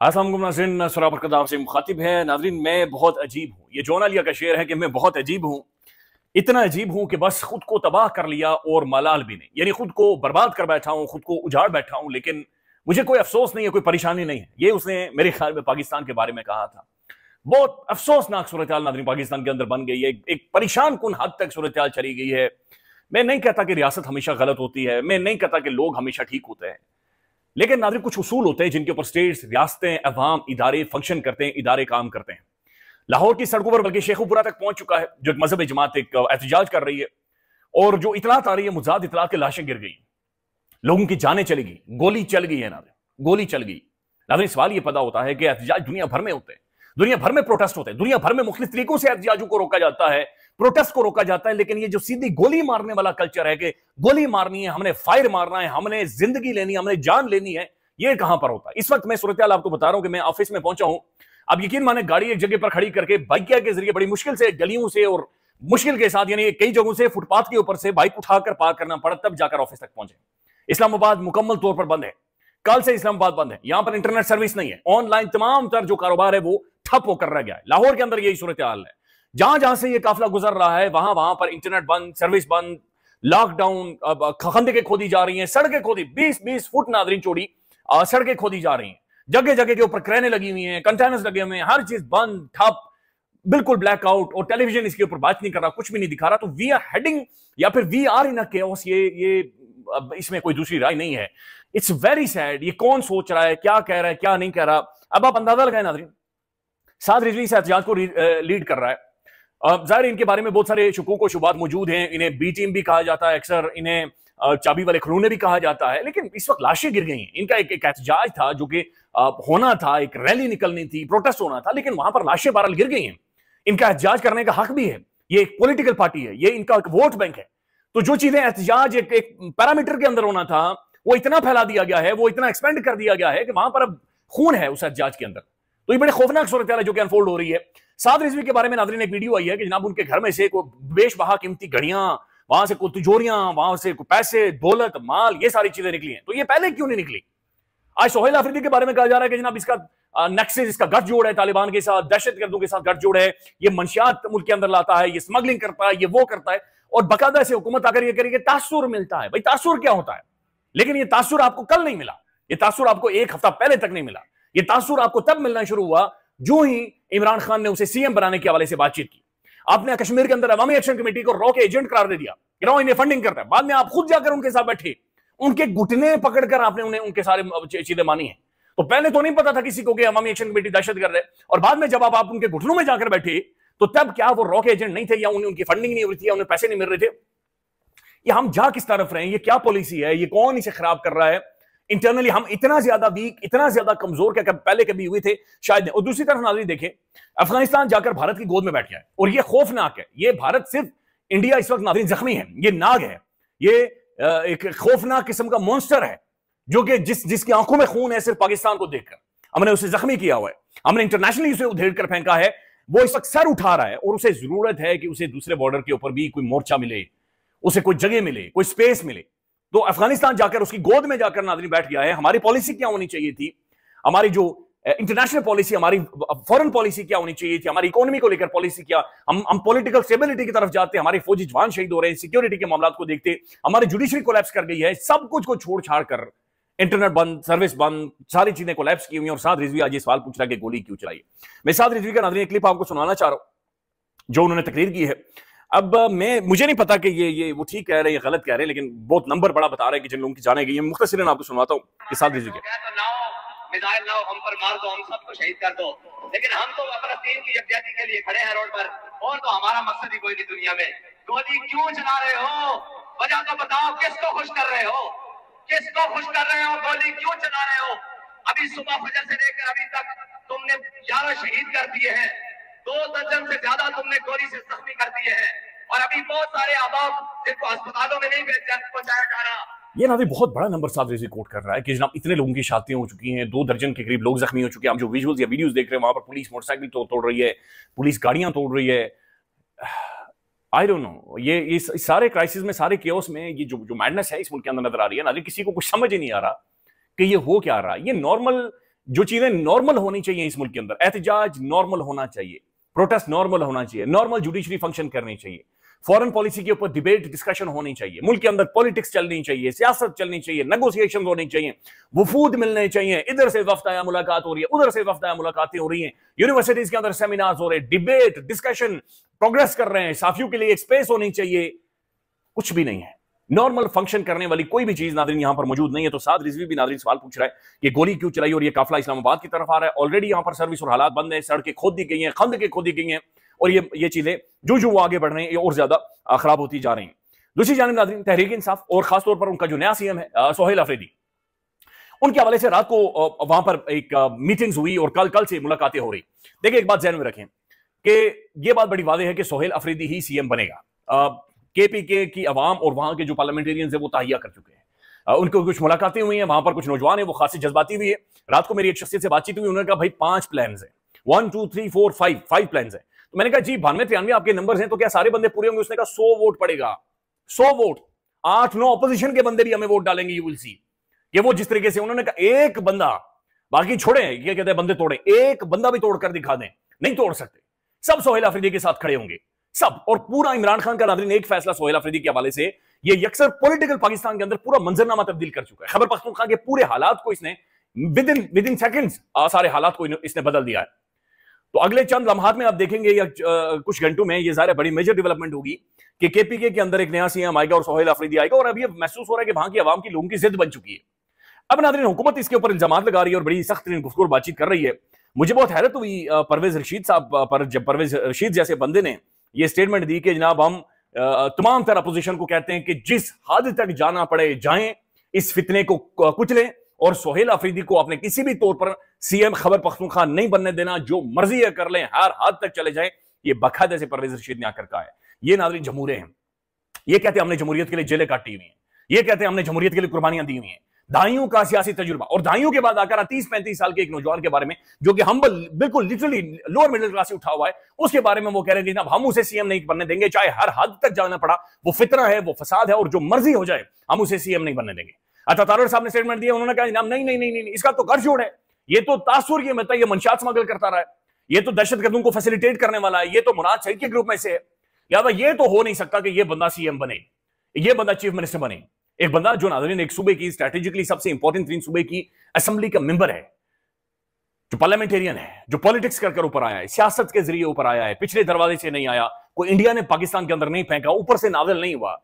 अस्सलाम वालेकुम नाज़रीन, सुरा बरकत आपसे मुखातिब है। नाज़रीन, मैं बहुत अजीब हूँ। ये जॉन आलिया का शेर है कि मैं बहुत अजीब हूँ। इतना अजीब हूँ कि बस खुद को तबाह कर लिया और मलाल भी नहीं, यानी खुद को बर्बाद कर बैठा हूँ, खुद को उजाड़ बैठा हूँ, लेकिन मुझे कोई अफसोस नहीं है, कोई परेशानी नहीं है। ये उसने मेरे ख्याल में पाकिस्तान के बारे में कहा था। बहुत अफसोसनाक सूरत हाल नाज़रीन पाकिस्तान के अंदर बन गई है। एक परेशान कुन हद तक सूरत हाल चली गई है। मैं नहीं कहता कि रियासत हमेशा गलत होती है, मैं नहीं कहता कि लोग हमेशा ठीक होते हैं, लेकिन नाज़रीन कुछ उसूल होते हैं जिनके ऊपर स्टेट्स, रियासतें, अवाम, इदारे फंक्शन करते हैं, इदारे काम करते हैं। लाहौर की सड़कों पर बल्कि शेखुपुरा तक पहुंच चुका है, जो एक मजहबी जमात एक एहतजाज कर रही है, और जो इतलात आ रही है, मुजाद इतलात के लाशें गिर गई, लोगों की जानें चली गई, गोली चल गई है नाज़रीन, गोली चल गई। नाज़रीन सवाल ये पैदा होता है कि एहतजाज दुनिया भर में होते हैं, दुनिया भर में प्रोटेस्ट होते हैं, दुनिया भर में मुख्तलिफ तरीकों से एहतजाजों को रोका जाता है, प्रोटेस्ट को रोका जाता है, लेकिन ये जो सीधी गोली मारने वाला कल्चर है कि गोली मारनी है, हमने फायर मारना है, हमने जिंदगी लेनी है, हमने जान लेनी है, ये कहां पर होता है। इस वक्त मैं सूरत हाल आपको बता रहा हूं कि मैं ऑफिस में पहुंचा हूं। अब यकीन माने गाड़ी एक जगह पर खड़ी करके बाइकिया के जरिए बड़ी मुश्किल से गलियों से और मुश्किल के साथ, यानी कई जगहों से फुटपाथ के ऊपर से बाइक उठाकर पार करना पड़ा, तब जाकर ऑफिस तक पहुंचे। इस्लामाबाद मुकम्मल तौर पर बंद है, कल से इस्लामाबाद बंद है, यहां पर इंटरनेट सर्विस नहीं है, ऑनलाइन तमाम तर जो कारोबार है वो ठप होकर रह गया है। लाहौर के अंदर यही सूरत हाल है, जहां जहां से ये काफिला गुजर रहा है वहां वहां पर इंटरनेट बंद, सर्विस बंद, लॉकडाउन, खंदकें खोदी जा रही हैं, सड़कें खोदी 20-20 फुट नादरीन चौड़ी सड़कें खोदी जा रही हैं, जगह जगह के ऊपर क्रेनें लगी हुई हैं, कंटेनर्स लगे हुए हैं, हर चीज बंद ठप, बिल्कुल ब्लैकआउट, और टेलीविजन इसके ऊपर बात नहीं कर रहा, कुछ भी नहीं दिखा रहा। तो वी आर हेडिंग या फिर we are in a chaos, ये अब इसमें कोई दूसरी राय नहीं है। It's very sad. ये कौन सोच रहा है, क्या कह रहा है, क्या नहीं कह रहा, अब आप अंदाजा लगाएं नाज़रीन। साद रिजवी इस एहतजाज को लीड कर रहा है। जाहिर इनके बारे में बहुत सारे शुकूक व शुबात मौजूद हैं, इन्हें बी टीम भी कहा जाता है, अक्सर इन्हें चाबी वाले खिलौने भी कहा जाता है, लेकिन इस वक्त लाशें गिर गई हैं। इनका एक एहतजाज था जो कि होना था, एक रैली निकलनी थी, प्रोटेस्ट होना था, लेकिन वहां पर लाशें बहरहाल गिर गई हैं। इनका एहतजाज करने का हक भी है, ये एक पॉलिटिकल पार्टी है, ये इनका एक वोट बैंक है। तो जो चीजें एहतजाज एक पैरामीटर के अंदर होना था, वो इतना फैला दिया गया है, वो इतना एक्सपेंड कर दिया गया है कि वहां पर अब खून है उस एहतजाज के अंदर। तो ये बड़े खौफनाक सूरत है जो कि अनफोल्ड हो रही है। साद रिजवी के बारे में नाज़रीन एक वीडियो आई है कि जनाब उनके घर में से कोई बेशबहा कीमती घड़ियां, वहां से कोई तिजोरियां, वहां से कोई पैसे, दौलत, माल, ये सारी चीजें निकली हैं। तो ये पहले क्यों नहीं निकली? आज सोहेल अफरीदी के बारे में कहा जा रहा है कि जनाब इसका नेक्सस, इसका गठजोड़ है तालिबान के साथ, दहशतगर्दों के साथ गठजोड़ है, ये मंशियात मुल्क के अंदर लाता है, ये स्मगलिंग करता है, ये वो करता है, और बकायदा से हुकूमत अगर ये करेगी तासुर मिलता है। भाई तासुर क्या होता है? लेकिन ये तासुर आपको कल नहीं मिला, ये तासुर आपको एक हफ्ता पहले तक नहीं मिला, ये तासुर आपको तब मिलना शुरू हुआ जो ही इमरान खान ने उसे सीएम बनाने के हवाले से बातचीत की। आपने कश्मीर के अंदर अवामी एक्शन कमेटी को रॉ के एजेंट करार दे दिया, रॉ इन्हें फंडिंग करता है। बाद में आप खुद जाकर उनके साथ बैठे, उनके घुटने पकड़कर आपने उन्हें उनके सारे चीजें मानी है। तो पहले तो नहीं पता था किसी को कि अवामी एक्शन कमेटी दहशत कर रहे, और बाद में जब आप उनके घुटनों में जाकर बैठे तो तब क्या वो रॉ के एजेंट नहीं थे, या उनकी फंडिंग नहीं हो रही थी, या उन्हें पैसे नहीं मिल रहे थे? ये हम जा किस तरफ रहे हैं? ये क्या पॉलिसी है? ये कौन इसे खराब कर रहा है? इंटरनली हम इतना ज्यादा वीक, इतना ज्यादा कमजोर क्या पहले कभी हुए थे? शायद नहीं। और दूसरी तरफ नाज़रीन देखें, अफगानिस्तान जाकर भारत की गोद में बैठ गया है, और ये खौफनाक है। ये भारत सिर्फ, इंडिया इस वक्त नाज़रीन जख्मी है, ये नाग है, ये एक खौफनाक किस्म का मॉन्स्टर है, जो कि जिसकी आंखों में खून है सिर्फ पाकिस्तान को देखकर। हमने उसे जख्मी किया हुआ है, हमने इंटरनेशनली उसे उधेड़ कर फेंका है, वो इस वक्त सर उठा रहा है, और उसे जरूरत है कि उसे दूसरे बॉर्डर के ऊपर भी कोई मोर्चा मिले, उसे कोई जगह मिले, कोई स्पेस मिले। तो अफगानिस्तान जाकर उसकी गोद में जाकर नाज़रीन बैठ गया है। हमारी पॉलिसी क्या होनी चाहिए थी? हमारी जो इंटरनेशनल पॉलिसी, हमारी फॉरेन पॉलिसी क्या होनी चाहिए थी? हमारी इकोनॉमी को लेकर पॉलिसी क्या? हम पॉलिटिकल स्टेबिलिटी की तरफ जाते, हमारे फौजी जवान शहीद हो रहे हैं, सिक्योरिटी के मामलों को देखते, हमारी जुडिशरी कोलैप्स कर गई है, सब कुछ को छोड़ छाड़ कर इंटरनेट बंद, सर्विस बंद, सारी चीजें कोलैप्स की हुई हैं। और साद रिजवी आज ये सवाल पूछ रहा है कि गोली क्यों चलाई? मैं साद रिजवी का नाज़रीन एक क्लिप आपको सुनाना चाह रहा हूं जो उन्होंने तकरीर की है। अब मुझे नहीं पता कि ये वो ठीक कह रहे हैं या गलत कह रहे हैं, लेकिन बहुत नंबर बड़ा बता रहे हैं कि जिन लोगों की जाने गई है। मुख्तसरन आपको सुनाता हूँ कि साद रिजवी के मिसाइल लाओ, हम पर मार दो, हम सबको शहीद कर दो, लेकिन हम तो फलस्तीन की यकजहती के लिए खड़े हैं रोड पर, और तो हमारा मकसद ही कोई नहीं दुनिया में। गोली क्यों चला रहे हो? वजह तो बताओ, किसको खुश कर रहे हो? किसको खुश कर रहे हो? गोली क्यों चला रहे हो? अभी सुबह फजर से लेकर अभी तक तुमने 11 शहीद कर दिए हैं, 2 दर्जन से ज्यादा तुमने गोली से जख्मी कर दिए हैं, और अभी बहुत सारे आबाद जिनको अस्पतालों में नहीं पहुंचाया जा रहा। ये नाज़रीन बहुत बड़ा नंबर साद रिजवी कोट कर रहा है कि जनाब इतने लोगों की शादियां हो चुकी हैं, 2 दर्जन के करीब लोग जख्मी हो चुके हैं। हम जो विजुअल्स या वीडियोस देख रहे हैं, वहां पर पुलिस मोटरसाइकिल तोड़ रही है, पुलिस गाड़ियां तोड़ रही है। आई डोंट नो, ये इस सारे क्राइसिस में, सारे केओस में, ये जो मैडनेस है इस मुल्क के अंदर नजर आ रही है ना, किसी को कुछ समझ ही नहीं आ रहा कि ये हो क्या रहा है। ये नॉर्मल जो चीजें नॉर्मल होनी चाहिए इस मुल्क के अंदर, एहतजाज नॉर्मल होना चाहिए, प्रोटेस्ट नॉर्मल होना चाहिए, नॉर्मल जुडिशरी फंक्शन करनी चाहिए, फॉरेन पॉलिसी के ऊपर डिबेट डिस्कशन होनी चाहिए, मुल्क के अंदर पॉलिटिक्स चलनी चाहिए, सियासत चलनी चाहिए, नेगोशिएशन होनी चाहिए, वफूद मिलने चाहिए, इधर से वफ्द आया मुलाकात हो रही है, उधर से वफ्द आया मुलाकातें हो रही हैं, यूनिवर्सिटीज के अंदर सेमिनार्स हो रहे हैं, डिबेट डिस्कशन प्रोग्रेस कर रहे हैं, साफियों के लिए एक स्पेस होनी चाहिए। कुछ भी नहीं है, नॉर्मल फंक्शन करने वाली कोई भी चीज नाज़रीन यहां पर मौजूद नहीं है। तो साद रिजवी भी नाज़रीन सवाल पूछ रहा है कि गोली क्यों चलाई और ये काफिला इस्लामाबाद की तरफ आ रहा है। ऑलरेडी यहां पर सर्विस और हालात बंद है, सड़कें खोद दी गई हैं, खंदकें खोदी गई हैं, और ये चीजें जो वो आगे बढ़ रहे हैं ये और ज्यादा खराब होती जा रही हैं। दूसरी जानिब नाज़रीन, तहरीक इंसाफ और खासतौर पर उनका जो नया सीएम है सोहेल अफरीदी, उनके हवाले से रात को वहां पर एक मीटिंग्स हुई और कल से मुलाकातें हो रही। देखिए, एक बात ध्यान में रखें कि ये बात बड़ी वाज़ेह है कि सोहेल अफरीदी ही सीएम बनेगा। केपीके की अवाम और वहां के जो पार्लियामेंटेरियंस है वो तहिया कर चुके हैं। उनको कुछ मुलाकातें हुई हैं, वहां पर कुछ नौजवान है वो खासी जज्बाती हुई है। रात को मेरी एक शख्सियत से बातचीत हुई, उन्होंने कहा भाई 5 प्लान है, 1 2 3 4 5 प्लान है। तो मैंने कहा जी 92-93 आपके नंबर हैं, तो क्या सारे बंदे पूरे होंगे? उसने कहा 100 वोट पड़ेगा, 100 वोट, 8-9 अपोजिशन के बंदे भी हमें वोट डालेंगे। यू विल सी कि वो जिस तरीके से उन्होंने कहा एक बंदा, बाकी छोड़े क्या कहते हैं बंदे तोड़े, एक बंदा भी तोड़कर दिखा दें, नहीं तोड़ सकते। सब सोहेल अफरीदी के साथ खड़े होंगे सब, और पूरा इमरान खान का नाज़रीन एक फैसला सोहेल अफरीदी के हवाले से ये यक्सर पॉलिटिकल पाकिस्तान के अंदर पूरा मंजरनामा तब्दील कर चुका है। खैबर पख्तूनख्वा के पूरे हालात को इसने विद इन सेकंड्स सारे हालात को इसने बदल दिया है। तो अगले चंद लम्हात में आप देखेंगे या कुछ घंटों में ये ज़ाहिर बड़ी मेजर डेवलपमेंट होगी कि केपीके के अंदर एक नया सीएम आएगा और सोहेल अफरीदी आएगा, और अभी महसूस हो रहा है कि वहां की आवाम की लोगों की जिद बन चुकी है। अब नाज़रीन, हुकूमत इसके ऊपर इल्जाम लगा रही है और बड़ी सख्त तरीन गुफ्तगू और बातचीत कर रही है। मुझे बहुत हैरत हुई परवेज रशीद साहब पर, जब परवेज रशीद जैसे बंदे ने ये स्टेटमेंट दी कि जनाब हम तमाम तरह अपोजिशन को कहते हैं कि जिस हद तक जाना पड़े जाएं, इस फितने को कुचलें, और सोहेल अफरीदी को अपने किसी भी तौर पर सीएम खैबर पख्तूनख्वा नहीं बनने देना, जो मर्जी है कर लें, हर हद तक चले जाएं। ये बाकायदे से परवेज रशीद ने आकर कहा है। ये नाज़रीन जमहूरे हैं, ये कहते हैं हमने जमहूरियत के लिए जेलें काटी हुई हैं, ये कहते हैं हमने जमहूरियत के लिए कुर्बानियां दी हुई हैं। दाइयों का सियासी तजुर्बा, और दाइयों के बाद आकर 30-35 साल के एक नौजवान के बारे में जो कि हम्बल, बिल्कुल लिटरली लोअर मिडिल क्लास से उठा हुआ है, उसके बारे में वो कह रहे हैं कि हम उसे सीएम नहीं बनने देंगे, चाहे हर हद तक जाना पड़ा, वो फितना है, वो फसाद है, और जो मर्जी हो जाए हम उसे सीएम नहीं बनने देंगे। अतातारर साहब ने स्टेटमेंट दिया, उन्होंने कहा नहीं नहीं नहीं नहीं, इसका तो घर छोड़ है, ये तो तासुर की मतलब ये मंशात स्मगल करता रहा है, ये तो दहशतगर्दों को फैसिलिटेट करने वाला है, ये तो मुराद सईद के ग्रुप में से है, लिहाजा ये तो हो नहीं सकता कि ये बंदा सीएम बने, ये बंदा चीफ मिनिस्टर बने। एक बंदा जो नाज़रीन एक सूबे की स्ट्रेटेजिकली सबसे इंपॉर्टेंट 3 सूबे की असेंबली का मेंबर है, जो पार्लियामेंटेरियन है, जो पॉलिटिक्स कर ऊपर आया है, सियासत के जरिए ऊपर आया है, पिछले दरवाजे से नहीं आया, कोई इंडिया ने पाकिस्तान के अंदर नहीं फेंका, ऊपर से नाज़िल नहीं हुआ,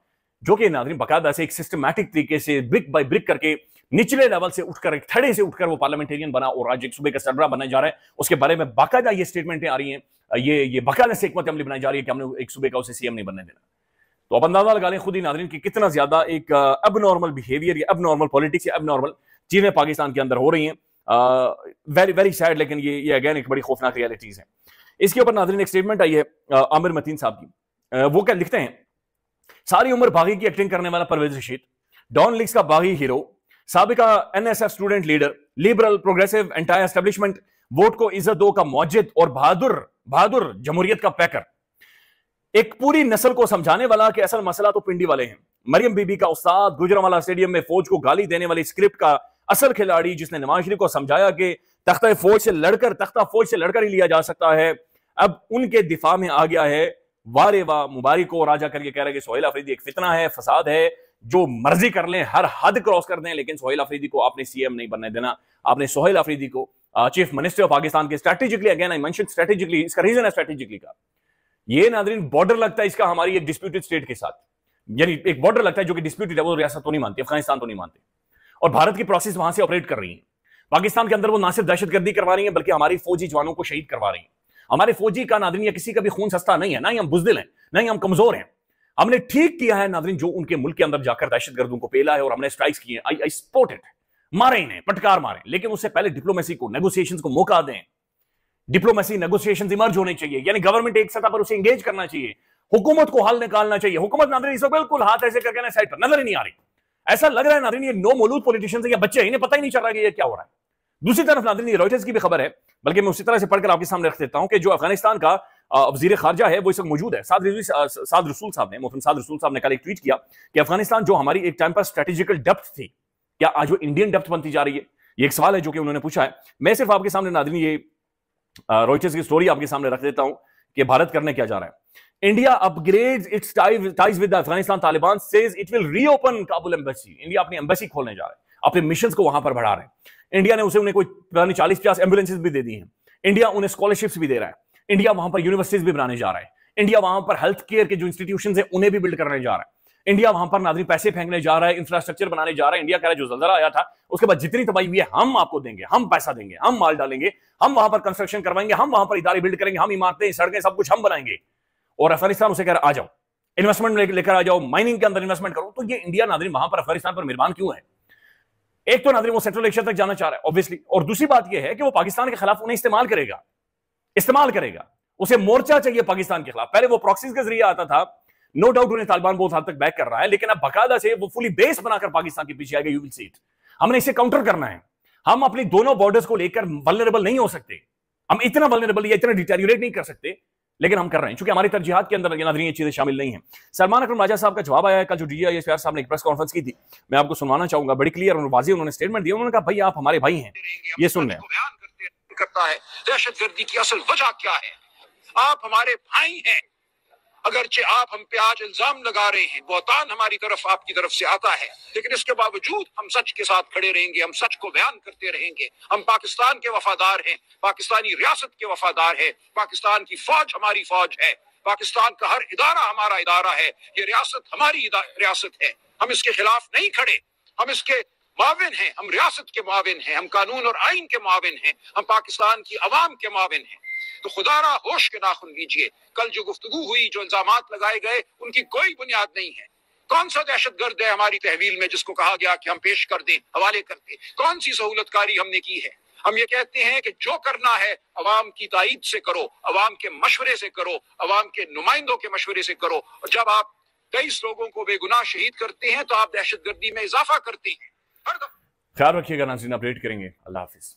जो कि नाज़रीन बाकायदा से एक सिस्टमैटिक तरीके से ब्रिक बाय ब्रिक करके निचले लेवल से उठकर, एक थड़े से उठकर वो पार्लियामेंटेरियन बना और आज एक सूबे का सरबराह बनने जा रहा है। उसके बारे में बाकायदा ये स्टेटमेंटें आ रही हैं, ये बाकायदा से हिकमत अमली बनाई जा रही है कि हमने एक सूबे का उसे सीएम नहीं बनने देना। तो अब अंदाजा लगा लें खुद ही नाज़रीन कि कितना ज्यादा एक अबनॉर्मल बिहेवियर या अबनॉर्मल पॉलिटिक्स या अबनॉर्मल चीजें पाकिस्तान के अंदर हो रही हैं। वेरी वेरी सैड, लेकिन ये अगेन एक बड़ी खौफनाक रियलिटीज है। इसके ऊपर नाज़रीन एक स्टेटमेंट आई है आमिर मतीन साहब की। वो क्या लिखते हैं, सारी उम्र बागी की एक्टिंग करने वाला परवेज रशीद, डॉन लीग्स का बागी हीरो, साबिका NSF student leader, liberal progressive entire establishment, vote को इज्जत दो का मौजिद और बहादुर जमहूरियत का पैकर, एक पूरी नस्ल को समझाने वाला कि असल मसला तो पिंडी वाले हैं, मरियम बीबी का उस्ताद, गुजरांवाला स्टेडियम में फौज को गाली देने वाली स्क्रिप्ट का असल खिलाड़ी, जिसने नवाज शरीफ को समझाया कि तख्ता फौज से लड़कर ही लिया जा सकता है, अब उनके दिफा में आ गया है। वारे वाह, मुबारक को राजा करके कह रहे हैं कि सोहेल अफरीदी एक फितना है, फसाद है, जो मर्जी कर लें, हर हद क्रॉस कर दें, लेकिन सोहेल अफरीदी को आपने सीएम नहीं बनने देना। आपने सोहेल अफरीदी को चीफ मिनिस्टर ऑफ पाकिस्तान के strategically, again I mention strategically, इसका रीजन है स्ट्रेटेजिकली का, ये नाज़रीन बॉर्डर लगता है इसका हमारी एक डिस्प्यूटेड स्टेट के साथ, यानी एक बॉर्डर लगता है जो कि डिस्प्यूटेड है, वो रियासत तो नहीं मानती, अफगानिस्तान तो नहीं मानते, और भारत की प्रोसेस वहां से ऑपरेट कर रही है। पाकिस्तान के अंदर वो ना सिर्फ दहशतगर्दी करवा रही है, बल्कि हमारी फौजी जवानों को शहीद करवा रही है। हमारे फौजी का नाज़रीन या किसी का भी खून सस्ता नहीं है, ना ही हम बुज़दिल हैं, ना ही हम कमजोर हैं। हमने ठीक किया है नाज़रीन जो उनके मुल्क के अंदर जाकर दहशतगर्दों को पेला है, और हमने स्ट्राइक्स किए, आई सपोर्ट इट, मारे इन्हें, पटकार मारे, लेकिन उससे पहले डिप्लोमेसी को, नेगोशिएशंस को मौका दें। डिप्लोमेसी नेगोशिएशंस इमर्ज होने चाहिए, यानी गवर्नमेंट एक सतह पर उसे एंगेज करना चाहिए, हुकूमत को हल निकालना चाहिए। हुकूमत नाज़रीन इस वक्त बिल्कुल हाथ ऐसे करके साइड पर नजर ही नहीं आ रही, ऐसा लग रहा है नाज़रीन ये नो मौलूद पॉलिटिशियंस या बच्चे, इन्हें पता ही नहीं चल रहा है कि ये क्या हो रहा है। दूसरी तरफ नाज़रीन ये रॉयटर्स की भी खबर है, बल्कि मैं उसी तरह से पढ़कर आपके सामने रख देता हूं कि जो अफगानिस्तान का वजीर खारजा है वो इस वक्त मौजूद है। साद रसूल साहब ने कल एक ट्वीट किया कि अफगानिस्तान जो हमारी एक टाइम पर स्ट्रेटेजिकल डेप्थ थी, क्या आज वो इंडियन डेप्थ बनती जा रही है? یہ ایک سوال ہے جو کہ انہوں نے پوچھا ہے. میں صرف آپ کے سامنے ناظرین یہ روئٹرز کی سٹوری آپ کے سامنے رکھ دیتا ہوں کہ بھارت کرنے کیا جا رہا ہے. India upgrades its ties with Afghanistan. Taliban says it will reopen Kabul embassy. India اپنی ایمبیسی کھولنے جا رہا ہے, اپنے مشنز کو وہاں پر بڑھا رہے ہیں. انڈیا نے انہیں کوئی 40-50 ایمبولینسز بھی دے دی ہیں. انڈیا انہیں اسکالرشپس بھی دے رہا ہے. انڈیا وہاں پر یونیورسٹیز بھی بنانے جا رہا ہے. انڈیا وہاں پر ہیلتھ کیئر کے جو انسٹیٹیوشنز ہیں انہیں بھی بلڈ کرنے جا رہا ہے. انڈیا وہاں پر ناظرین پیسے پھینکنے جا رہا ہے, انفراسٹرکچر بنانے جا رہا ہے. انڈیا کہہ رہا ہے جو زلزلہ آیا تھا اس کے بعد جتنی تباہی ہوئی ہے ہم آپ کو دیں گے, ہم پیسہ دیں گے, ہم مال ڈالیں گے, ہم وہاں پر کنسٹرکشن کروائیں گے, ہم وہاں پر ادارے بلڈ کریں گے, ہم عمارتیں سڑکیں سب کچھ ہم بنائیں گے. اور افغانستان اسے کہہ رہا ہے آ جاؤ انویسٹمنٹ لے کر آ جاؤ, مائننگ کے اندر انویسٹمنٹ کرو. تو یہ انڈیا ناظرین وہاں پر افغانستان پر مہربان کیوں ہے؟ ایک تو ناظرین وہ سینٹرل ایشیا تک جانا چاہ رہا ہے obviously, اور دوسری بات یہ ہے کہ وہ پاکستان کے خلاف انہیں استعمال کرے گا. اسے مورچہ چاہیے پاکستان کے خلاف. پہلے وہ پراکسیز کے ذریعے آتا تھا, نو ڈاؤٹ انہیں طالبان بہت حد تک بیک کر رہا ہے, لیکن اب باقاعدہ سے وہ فلی بیس بنا کر پاکستان کے پیچھے آئے گا. You will see it. ہم نے اسے کاؤنٹر کرنا ہے. ہم اپنی دونوں بارڈرز کو لے کر ولنریبل نہیں ہو سکتے. ہم اتنا ولنریبل یا اتنا ڈیٹیریوریٹ نہیں کر سکتے, لیکن ہم کر رہے ہیں چونکہ ہماری ترجیحات کے اندر ناظرین یہ چیزیں شامل نہیں ہیں. سلمان اکرم راجہ صاحب کا جواب آیا ہے کل جو D G I S P R صاحب نے ایک پریس کانفرنس کی تھی, میں آپ کو سنوانا چاہوں گا. بڑی کلیئر اور واضح انہوں نے اسٹیٹمنٹ دیا. انہوں نے کہا بھائی آپ ہمارے بھائی ہیں, یہ سن لیں. کرتا ہے دہشت گردی کی اصل وجہ کیا ہے؟ آپ ہمارے بھائی ہیں, اگرچہ آپ ہم پہ آج الزام لگا رہے ہیں, بہتان ہماری طرف آپ کی طرف سے آتا ہے, لیکن اس کے باوجود ہم سچ کے ساتھ کھڑے رہیں گے, ہم سچ کو بیان کرتے رہیں گے. ہم پاکستان کے وفادار ہیں, پاکستانی ریاست کے وفادار ہیں, پاکستان کی فوج ہماری فوج ہے, پاکستان کا ہر ادارہ ہمارا ادارہ ہے, یہ ریاست ہماری ریاست ہے. ہم اس کے خلاف نہیں کھڑے, ہم اس کے معاون ہیں, ہم ریاست کے معاون ہیں, ہم قانون اور آئین کے معاون ہیں, ہم پاکستان کی عوام کے معاون ہیں. تو خدا را ہوش کے ناخن لیجئے. کل جو گفتگو ہوئی, جو الزامات لگائے گئے, ان کی کوئی بنیاد نہیں ہے. کون سا دہشت گرد ہے ہماری تحویل میں جس کو کہا گیا کہ ہم پیش کر دیں, حوالے کر دیں؟ کون سی سہولت کاری ہم نے کی ہے؟ ہم یہ کہتے ہیں کہ جو کرنا ہے عوام کی تائید سے کرو, عوام کے مشورے سے کرو, عوام کے نمائندوں کے مشورے سے کرو. اور جب آپ 23 لوگوں کو بے گناہ شہید کرتے ہیں تو آپ دہشت گردی میں اضافہ کرتے ہیں. خیال رکھیے گا ناظرین, اپڈیٹ کریں گے. اللہ حافظ.